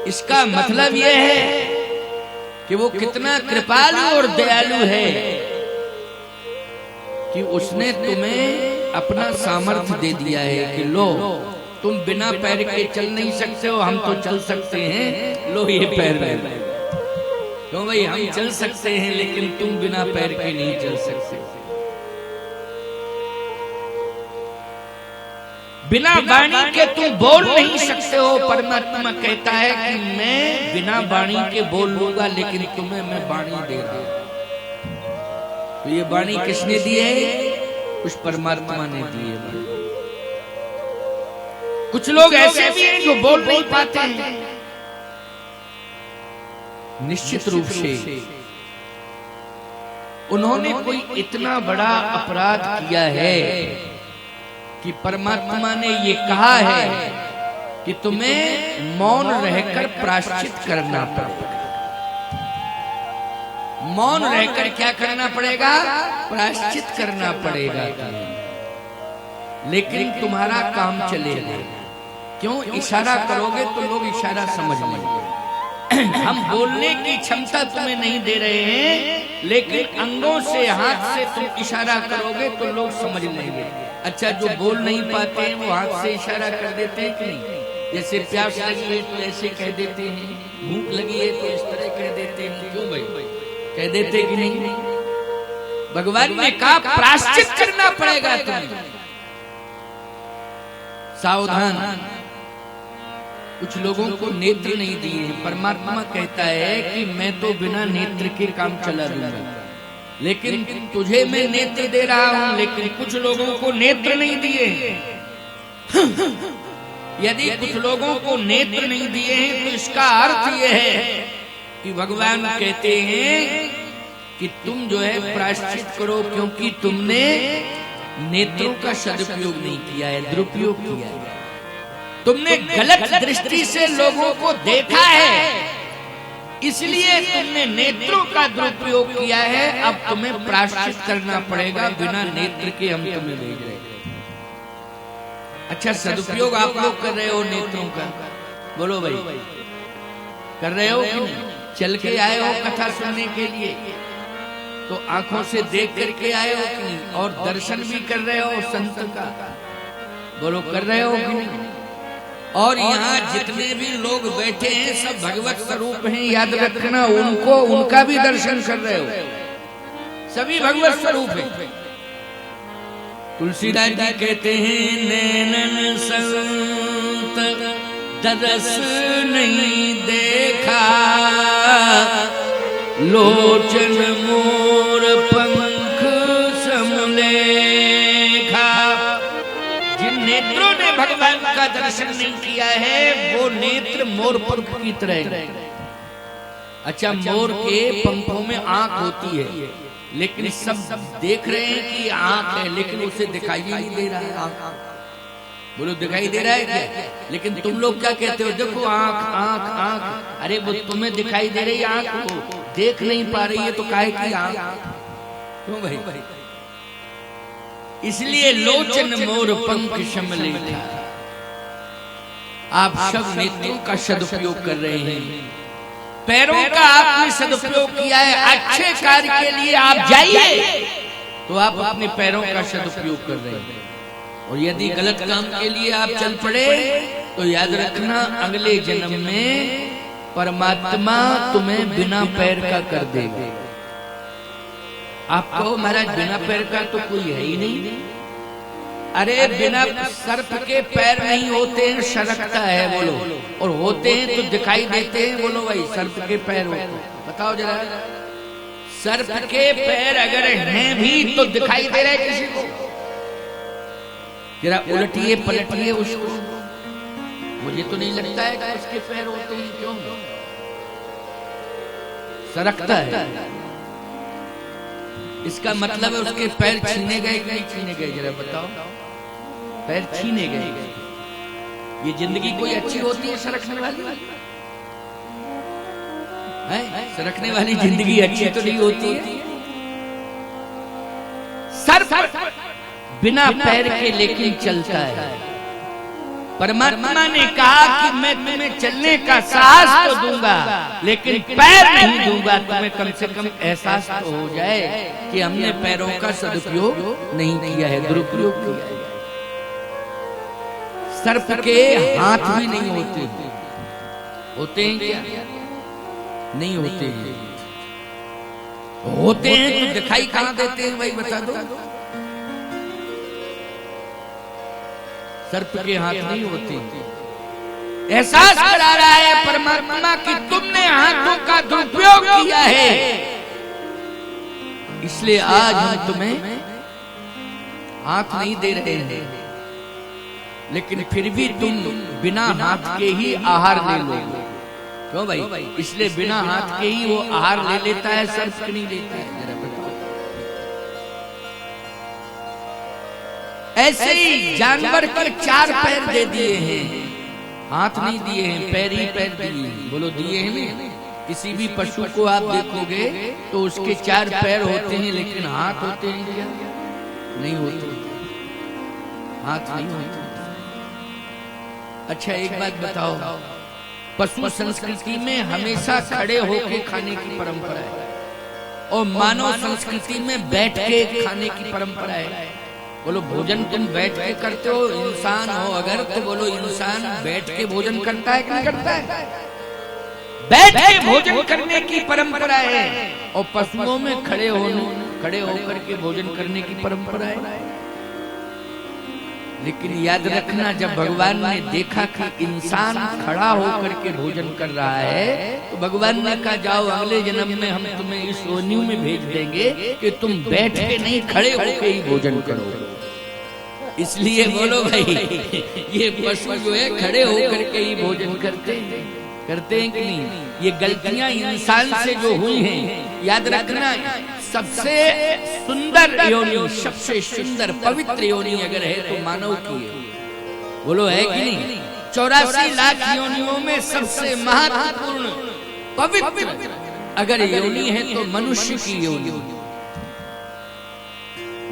इसका मतलब यह है कि वो कितना कृपालु और दयालु है कि उसने तुम्हें अपना सामर्थ्य दे दिया है कि लो तुम बिना पैर के चल नहीं सकते हो, हम तो चल सकते हैं, लो ये पैर ले। क्यों भाई, हम चल सकते हैं लेकिन तुम बिना पैर के नहीं चल सकते। बिना वाणी के तुम बोल नहीं सकते हो। परमात्मा कहता है कि मैं बिना वाणी के बोल लूंगा, लेकिन तुम्हें मैं वाणी दे रहा हूं। तो ये वाणी किसने दी है? उस परमात्मा ने दी है। कुछ लोग ऐसे भी हैं जो बोल नहीं पाते हैं। निश्चित रूप से उन्होंने कोई इतना बड़ा अपराध किया है कि परमात्मा ने ये कहा है कि तुम्हें मौन रहकर प्रायश्चित करना पड़ेगा। मौन रहकर क्या करना पड़ेगा? प्रायश्चित करना पड़ेगा। लेकिन तुम्हारा काम चलेगा। क्यों? इशारा करोगे तो लोग इशारा समझ लेंगे। हम बोलने की क्षमता तुम्हें नहीं दे रहे हैं, लेकिन अंगों से, हाथ से तुम इशारा करोगे तो लोग समझ लेंगे। अच्छा, जो बोल नहीं पाते हैं वो हाथ से इशारा कर देते हैं कि नहीं? जैसे प्यास लगी है तो ऐसे कह देते हैं, भूख लगी है तो इस तरह कह देते हैं। क्यों भाई, कह देते कि नहीं? भगवान ने कहा प्रायश्चित करना पड़ेगा तुम्हें। सावधान, कुछ लोगों को नेत्र नहीं दिए। परमात्मा कहता है कि मैं तो बिना नेत्र के काम चला दूंगा, लेकिन तुझे मैं नेत्र दे रहा हूं, लेकिन कुछ लोगों को नेत्र नहीं दिए। यदि कुछ लोगों को नेत्र नहीं दिए हैं तो इसका अर्थ यह है कि भगवान कहते हैं कि तुम जो है प्रायश्चित करो, क्योंकि तुमने नेत्रों का सदुपयोग नहीं किया है, दुरुपयोग किया है। तुमने गलत दृष्टि से लोगों को देखा है, इसलिए तुमने नेत्रों का दुरुपयोग किया है। अब तुम्हें प्रायश्चित करना पड़ेगा। बिना नेत्र के हम तुम्हें भेज रहे हैं। अच्छा, सदुपयोग आप लोग कर रहे हो नेत्रों का? बोलो भाई, कर रहे हो कि नहीं? चल के आए हो कथा सुनने के लिए तो आंखों से देख करके आए हो कि नहीं? और दर्शन भी कर रहे हो संत का? बोलो, कर रहे हो कि नहीं? और यहाँ जितने भी लोग बैठे हैं सब भगवत स्वरूप हैं, याद रखना। उनको, उनका भी दर्शन कर रहे हो। सभी भगवत स्वरूप हैं। तुलसीदास जी कहते हैं, नैनन संत दरस नहीं देखा, लोचन मोर पंख समलेखा। जिन नेत्रों ने भगवान का दर्शन नहीं किया है वो नेत्र मोर पंख की तरह। अच्छा, मोर के पंखों में आंख होती है, लेकिन सब देख रहे हैं कि आंख है, लेकिन उसे दिखाई नहीं दे रहा है। आंख, बोलो दिखाई दे रहा है क्या? लेकिन तुम लोग क्या कहते हो? देखो आंख, आंख, आंख। अरे वो तुम्हें दिखाई दे रही है, आंख को देख नहीं पा रही है, तो काहे की आंख? क्यों भाई? इसलिए लोचन मोर पंख समलेखा। आप सब नेत्रों का सदुपयोग कर रहे हैं, पैरों का आपने सदुपयोग किया है। अच्छे कार्य के लिए आप जाइए तो आप अपने पैरों का सदुपयोग कर रहे हैं, और यदि गलत काम के लिए आप चल पड़े तो याद रखना अगले जन्म में परमात्मा तुम्हें बिना पैर का कर देगा। आप कहो महाराज बिना पैर का तो कोई है ही नहीं। अरे बिना सर्प के पैर नहीं होते हैं, सरकता है। बोलो, और होते हैं तो दिखाई देते हैं। बोलो भाई, सर्प के पैर होते हैं? बताओ जरा, सर्प के पैर अगर हैं भी तो दिखाई दे रहे किसी को? जरा उलटिए पलटिए उसको, मुझे तो नहीं लगता है कि उसके पैर होते हैं। क्यों? सरकता है। इसका मतलब है उसके पैर छीने गए कि नहीं छीने गए? जरा बताओ, पैर छीने गए। ये जिंदगी कोई अच्छी होती है सरकने वाली? है? सरकने वाली जिंदगी अच्छी तो नहीं होती है। सर्प बिना पैर के लेकिन चलता है। परमात्मा ने कहा कि मैं तुम्हें चलने का साहस तो दूंगा, लेकिन पैर नहीं दूंगा। तुम्हें कम से कम एहसास तो हो जाए कि हमने पैरों का सदुपयोग नहीं किया है, दुरुपयोग किया है। सर्प के हाथ भी नहीं होते, होते हैं क्या? नहीं होते हैं। होते हैं तो दिखाई कहां देते हैं भाई, बता दो। सर्प के हाथ नहीं होते। एहसास करा रहा है परमात्मा कि तुमने हाथों का दुरुपयोग किया है, इसलिए आज हम तुम्हें हाथ नहीं दे रहे हैं, लेकिन फिर भी तुम बिना हाथ के ही आहार ले लो। क्यों भाई? इसलिए बिना हाथ के ही वो आहार ले लेता है, सर्प नहीं लेता है। जरा बताओ। ऐसे ही जानवर के 4 पैर दे दिए हैं, हाथ नहीं दिए हैं, पैर ही पैर दिए। बोलो दिए हैं ना? किसी भी पशु को आप देखोगे तो उसके 4 पैर होते हैं, लेकिन हाथ होते हैं क्या? नहीं होते, हाथ नहीं होते। अच्छा एक बात बताओ, पशु संस्कृति में हमेशा खड़े होके खाने की परंपरा है, और मानव संस्कृति में बैठ के खाने की परंपरा है। बोलो भोजन तुम बैठ के करते हो? इंसान हो अगर तो बोलो इंसान बैठ के भोजन करता है कि नहीं करता है? बैठ के भोजन करने की परंपरा है, और पशुओं में खड़े होकर के भोजन करने की परंपरा है। लेकिन याद रखना, जब भगवान ने देखा कि इंसान खड़ा होकर के भोजन कर रहा है, तो भगवान ने कहा जाओ अगले जन्म में हम तुम्हें इस योनि में भेज देंगे कि तुम बैठ के नहीं खड़े होकर ही भोजन करो। इसलिए बोलो भाई, ये पशु जो है खड़े होकर के ही भोजन करते हैं कि नहीं? ये गलतियां इंसान से जो हुई हैं, याद रखना, सबसे सुंदर योनि, सबसे सुंदर पवित्र योनि अगर है तो मानव की है। बोलो है कि नहीं? 84 लाख योनियों में सबसे महत्वपूर्ण पवित्र अगर योनि है तो मनुष्य की योनि।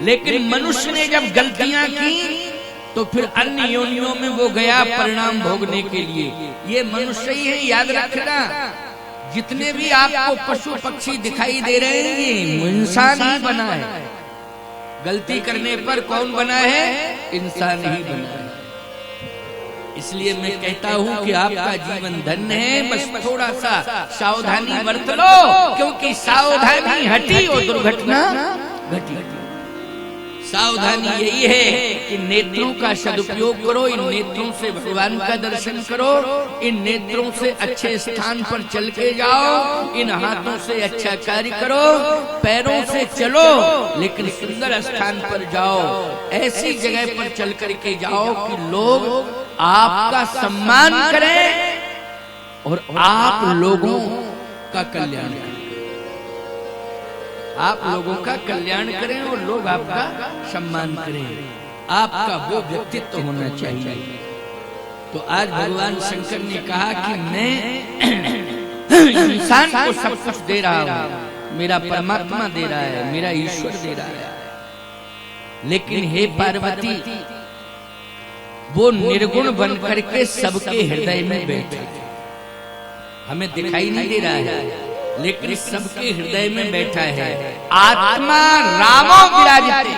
लेकिन मनुष्य ने जब गलतियां की तो फिर अन्य योनियों में वो गया परिणाम भोगने के लिए। ये मनुष्य ही है, याद रखना। जितने भी आपको पशु पक्षी दिखाई दे रहे हैं ये इंसान ही बना है। गलती करने पर कौन बना है? इंसान ही बना है। इसलिए मैं कहता हूँ कि आपका जीवन धन्य है, बस थोड़ा सा सावधानी बरत लो, क्योंकि सावधानी हटी और दुर्घटना घटी। सावधानी यही है कि नेत्रों का सदुपयोग करो, इन नेत्रों से भगवान का दर्शन करो, इन नेत्रों से अच्छे स्थान पर चल के जाओ, इन हाथों से अच्छा कार्य करो, पैरों से चलो लेकिन सुंदर स्थान पर जाओ, ऐसी जगह पर चल करके जाओ कि लोग आपका सम्मान करें और आप लोगों का कल्याण करें। आप लोगों का कल्याण करें और लोग आपका सम्मान करें। आपका वो व्यक्तित्व होना चाहिए। तो आज भगवान शंकर ने कहा कि मैं इंसान को सब कुछ दे रहा हूं, मेरा परमात्मा दे रहा है, मेरा ईश्वर दे रहा है, लेकिन हे पार्वती वो निर्गुण बन करके सबके हृदय में बैठा है। हमें दिखाई नहीं दे रहा है लेकिन सबके हृदय में बैठा है। आत्मा रामो विराजते,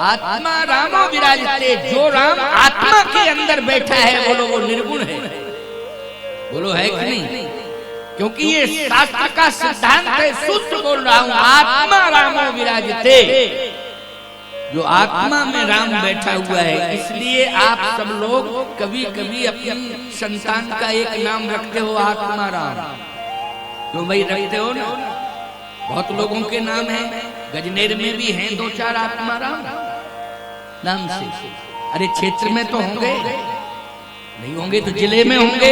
आत्मा रामो विराजते। जो राम आत्मा के अंदर बैठा है बोलो वो निर्गुण है। बोलो है कि नहीं? क्योंकि ये शास्त्र का सिद्धांत है, शुद्ध बोल रहा हूं। आत्मा रामो विराजते, जो आत्मा में राम बैठा हुआ है। इसलिए आप सब लोग कभी कभी अपनी संतान का एक नाम रखते हो आत्मा राम, तो भाई रखते हो ना। बहुत लोगों के नाम है, गजनेर में भी हैं 2-4 आत्मा राम नाम से। अरे क्षेत्र में तो होंगे, नहीं होंगे तो जिले में होंगे।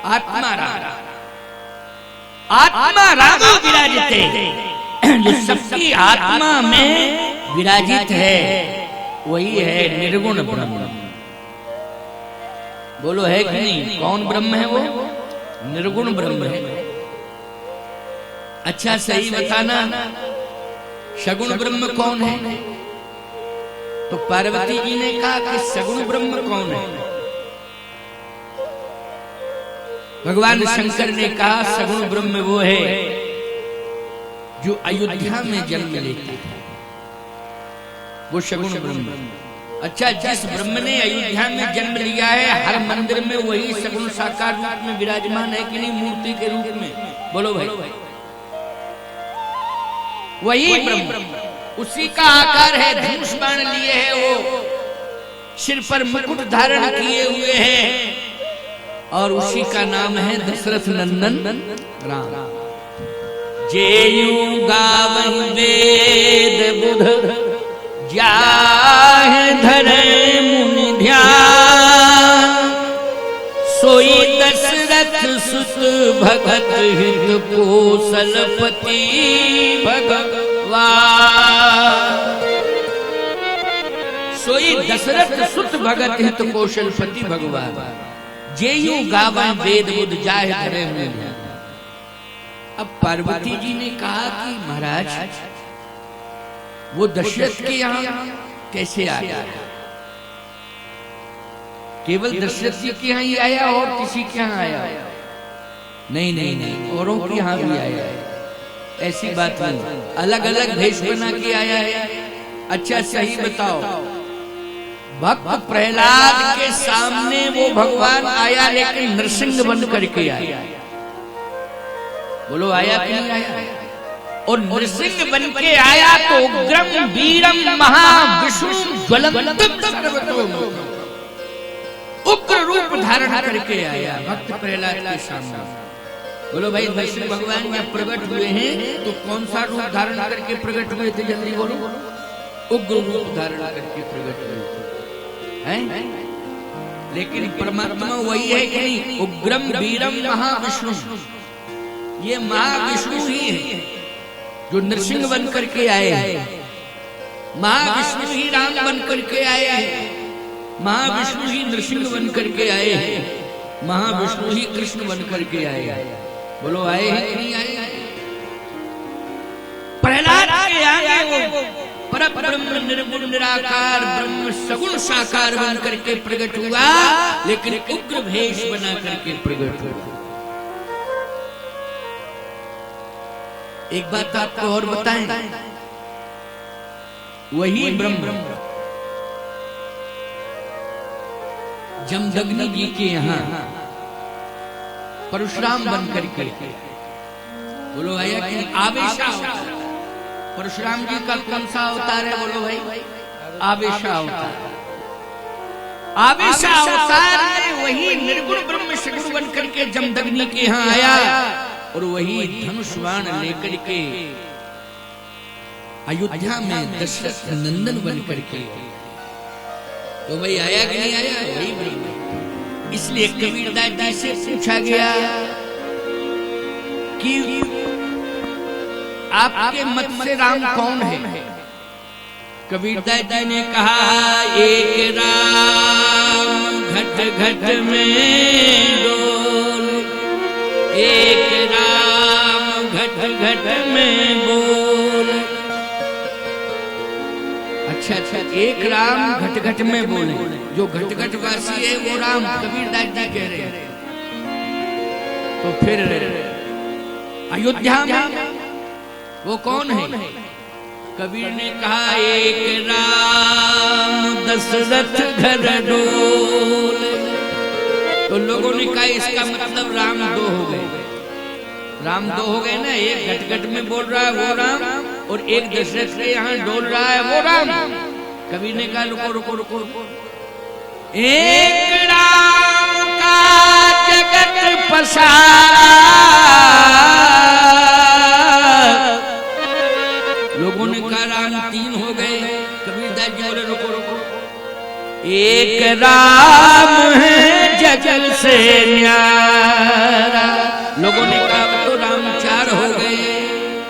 आत्मा राम, आत्मा राम विराजते, जो सबकी आत्मा में विराजित है वही है निर्गुण ब्रह्म। बोलो है कि नहीं? कौन ब्रह्म है? वो निर्गुण ब्रह्म है। अच्छा सही बताना, सगुण ब्रह्म कौन है? तो पार्वती जी ने कहा कि सगुण ब्रह्म कौन है? भगवान शंकर ने कहा सगुण ब्रह्म वो है जो अयोध्या में जन्म लेते हैं, वो सगुण ब्रह्म। अच्छा, जिस ब्रह्म ने अयोध्या में जन्म लिया है, हर मंदिर में वही सगुण साकार रूप में विराजमान है कि नहीं, मूर्ति के रूप में? बोलो भाई, वही ब्रह्म, उसी का आकार है, धनुष बाण लिए है, वो सिर पर मुकुट धारण किए हुए है, और उसी का नाम है दशरथ नंदन राम। जेयू गावहि वेद बुध जाहि धरे मुनि ध्यान, सोई दशरथ सुत भगत हित कौशलपति भगवान। सोई दशरथ सुत भगत हित कौशलपति भगवान। जेयू गावहि वेद बुध जाहि धरे मुनि ध्यान। अब पार्वती जी ने कहा कि महाराज वो दशरथ के यहाँ कैसे आया? केवल दशरथ जी के यहाँ ही आया और किसी के यहाँ आया? नहीं नहीं नहीं, औरों के यहाँ भी आया है, ऐसी बात नहीं, अलग अलग भेष बना के आया है। अच्छा सही बताओ, भक्त प्रहलाद के सामने वो भगवान आया लेकिन नरसिंह बन करके आया। बोलो आया कि नहीं आया? और नरसिंह बन के आया तो उग्रम वीरम महाविष्णु ज्वलंतम सर्वतोमुखम, उग्र रूप धारण करके आया भक्त प्रहलाद के सामने। बोलो भाई, नरसिंह भगवान जब प्रकट हुए हैं तो कौन सा रूप धारण करके प्रकट हुए थे? जल्दी बोलो। उग्र रूप धारण करके प्रकट हुए थे, हैं? लेकिन परमात्मा वही है कि नहीं? उग्रम वीरम महाविष्णु, ये महाविष्णु ही है जो नरसिंह बन करके आए हैं। महाविष्णु ही राम बन करके आए हैं, महाविष्णु ही नरसिंह बन करके आए हैं, महाविष्णु ही कृष्ण बन करके आए हैं। बोलो आए हैं कि नहीं आए? प्रहलाद के आगे वो परब्रह्म निर्गुण निराकार ब्रह्म सगुण साकार बन करके प्रकट हुआ, लेकिन उग्र भेष बना करके प्रकट हुआ। एक बात आपको और बताएं, वही ब्रह्म जमदग्नि जी के यहाँ परशुराम बन करके, बोलो आया कि आवेशा अवतार। परशुराम जी का कौन सा अवतार है? बोलो भाई, आवेशा अवतार। आवेशा अवतार में वही निर्गुण ब्रह्म सगुण बन करके जमदग्नि के यहाँ आया, और वही धनुष बाण लेकर के अयोध्या में दशरथ नंदन बन करके, तो भाई आया कि नहीं आया? वही ब्रह्म। इसलिए कबीरदास जी से पूछा गया कि आपके मत से राम कौन है? कबीरदास जी ने कहा, एक राम घट घट में डोल, एक राम घट घट में बोल। अच्छा अच्छा, एक राम घट घट में बोले, जो घट घट वासी है वो राम कबीरदास जी कह रहे हैं। तो फिर अयोध्या में वो कौन है? कबीर ने कहा, एक राम दशरथ घर डोल। तो लोगों ने कहा इसका मतलब राम दो हो गए। राम दो हो गए ना, एक घट घट में बोल रहा है वो राम, और एक दशरथ के यहाँ डोल रहा है वो राम। कबीर ने कहा रुको रुको रुको रुको, एक राम का जगत पसारा। लोगों ने कहा राम तीन हो गए। कबीरदास जी बोले रुको रुको, एक राम है जगत से न्यारा। लोगों ने कहा